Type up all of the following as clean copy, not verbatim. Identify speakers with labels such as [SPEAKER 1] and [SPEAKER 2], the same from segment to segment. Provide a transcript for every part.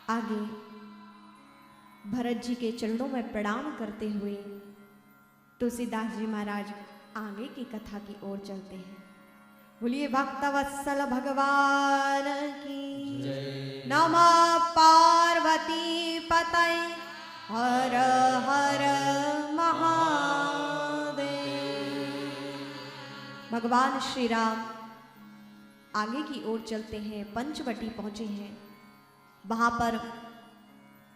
[SPEAKER 1] आगे भरत जी के चरणों में प्रणाम करते हुए तुलसीदास जी महाराज आगे की कथा की ओर चलते हैं। बोलिए भक्तवत्सल भगवान की नमः। पार्वती पतये हर हर महादेव। भगवान श्री राम आगे की ओर चलते हैं, पंचवटी पहुंचे हैं। वहां पर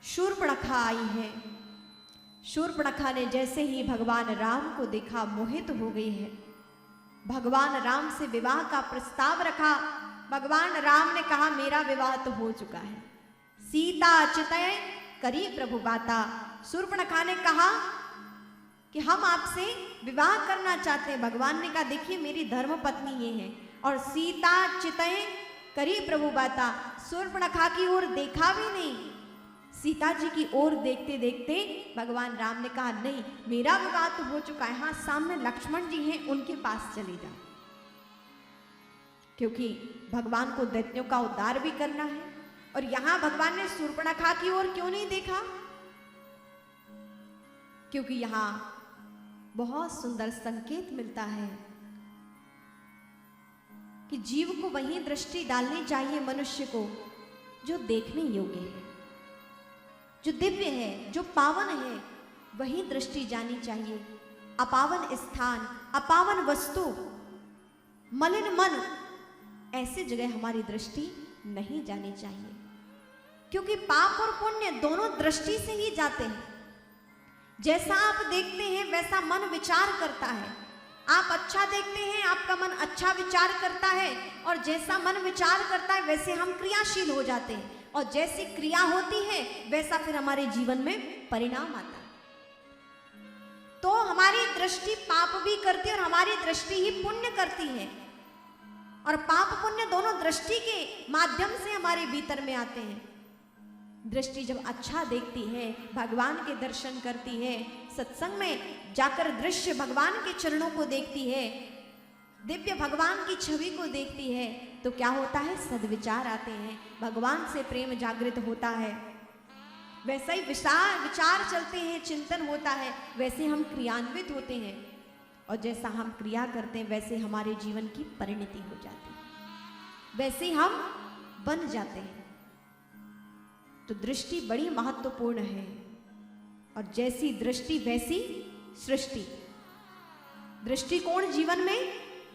[SPEAKER 1] शूर्पणखा आई है। शूर्पणखा ने जैसे ही भगवान राम को देखा मोहित हो गई है। भगवान राम से विवाह का प्रस्ताव रखा। भगवान राम ने कहा मेरा विवाह तो हो चुका है, सीता चितय करी प्रभु बाता। शूर्पणखा ने कहा कि हम आपसे विवाह करना चाहते हैं। भगवान ने कहा देखिए मेरी धर्म पत्नी ये है, और सीता चितय करी प्रभु बाता। शूर्पणखा की ओर देखा भी नहीं, सीता जी की ओर देखते देखते भगवान राम ने कहा नहीं मेरा विवाह तो हो चुका है। हाँ सामने लक्ष्मण जी हैं, उनके पास चले जाओ, क्योंकि भगवान को दैत्यों का उद्धार भी करना है। और यहां भगवान ने शूर्पणखा की ओर क्यों नहीं देखा? क्योंकि यहां बहुत सुंदर संकेत मिलता है कि जीव को वही दृष्टि डालनी चाहिए मनुष्य को जो देखने योग्य है, जो दिव्य है, जो पावन है, वही दृष्टि जानी चाहिए। अपावन स्थान, अपावन वस्तु, मलिन मन, ऐसी जगह हमारी दृष्टि नहीं जानी चाहिए, क्योंकि पाप और पुण्य दोनों दृष्टि से ही जाते हैं। जैसा आप देखते हैं वैसा मन विचार करता है। आप अच्छा देखते हैं, आपका मन अच्छा विचार करता है, और जैसा मन विचार करता है वैसे हम क्रियाशील हो जाते हैं, और जैसी क्रिया होती है वैसा फिर हमारे जीवन में परिणाम आता है। तो हमारी दृष्टि पाप भी करती है और हमारी दृष्टि ही पुण्य करती है, और पाप पुण्य दोनों दृष्टि के माध्यम से हमारे भीतर में आते हैं। दृष्टि जब अच्छा देखती है, भगवान के दर्शन करती है, सत्संग में जाकर दृश्य भगवान के चरणों को देखती है, दिव्य भगवान की छवि को देखती है, तो क्या होता है? सद्विचार आते हैं, भगवान से प्रेम जागृत होता है। वैसे ही विचार चलते हैं, चिंतन होता है, वैसे हम क्रियान्वित होते हैं, और जैसा हम क्रिया करते हैं वैसे हमारे जीवन की परिणति हो जाती है, वैसे हम बन जाते हैं। तो दृष्टि बड़ी महत्वपूर्ण है, और जैसी दृष्टि वैसी सृष्टि। दृष्टिकोण जीवन में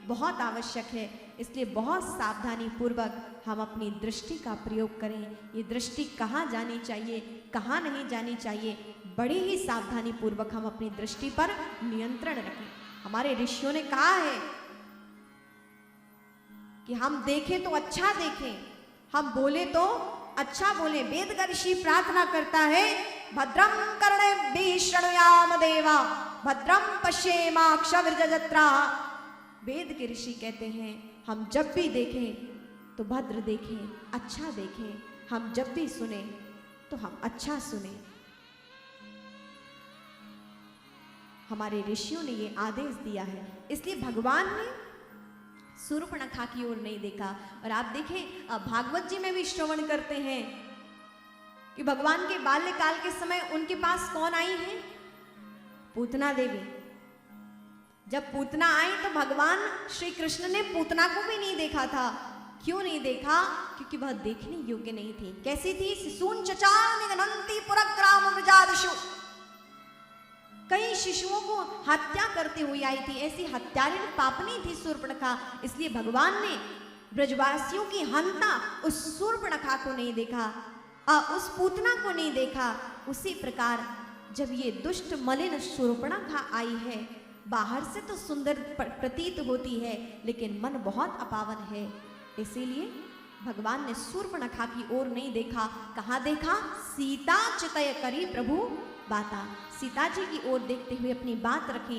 [SPEAKER 1] बहुत आवश्यक है, इसलिए बहुत सावधानी पूर्वक हम अपनी दृष्टि का प्रयोग करें। ये दृष्टि कहाँ जानी चाहिए, कहाँ नहीं जानी चाहिए, बड़ी ही सावधानी पूर्वक हम अपनी दृष्टि पर नियंत्रण रखें। हमारे ऋषियों ने कहा है कि हम देखें तो अच्छा देखें, हम बोले तो अच्छा बोले। वेद का ऋषि प्रार्थना करता है भद्रम कर्णेभिः शृणुयाम देवा भद्रम पश्येमाक्षभिर्यजत्रा। वेद के ऋषि कहते हैं हम जब भी देखें तो भद्र देखें, अच्छा देखें, हम जब भी सुने तो हम अच्छा सुने। हमारे ऋषियों ने ये आदेश दिया है, इसलिए भगवान ने शूर्पणखा की ओर नहीं देखा। और आप देखें भागवत जी में भी श्रवण करते हैं कि भगवान के बाल्यकाल के समय उनके पास कौन आई है? पूतना देवी। जब पूतना आई तो भगवान श्री कृष्ण ने पूतना को भी नहीं देखा था। क्यों नहीं देखा? क्योंकि वह देखने योग्य नहीं थी। कैसी थी? शिशून चचार निघ्नन्ति पुरग्राम विजादिषु। कई शिशुओं को हत्या करते हुए आई थी, ऐसी हत्यारिणी पापनी थी शूर्पणखा। इसलिए भगवान ने ब्रजवासियों की हंता उस शूर्पणखा को नहीं देखा, उस पूतना को नहीं देखा। उसी प्रकार जब ये दुष्ट मलिन शूर्पणखा आई है, बाहर से तो सुंदर प्रतीत होती है लेकिन मन बहुत अपावन है, इसीलिए भगवान ने शूर्पणखा की ओर नहीं देखा। कहाँ देखा? सीता चितय करी प्रभु बाता। सीता जी की ओर देखते हुए अपनी बात रखी।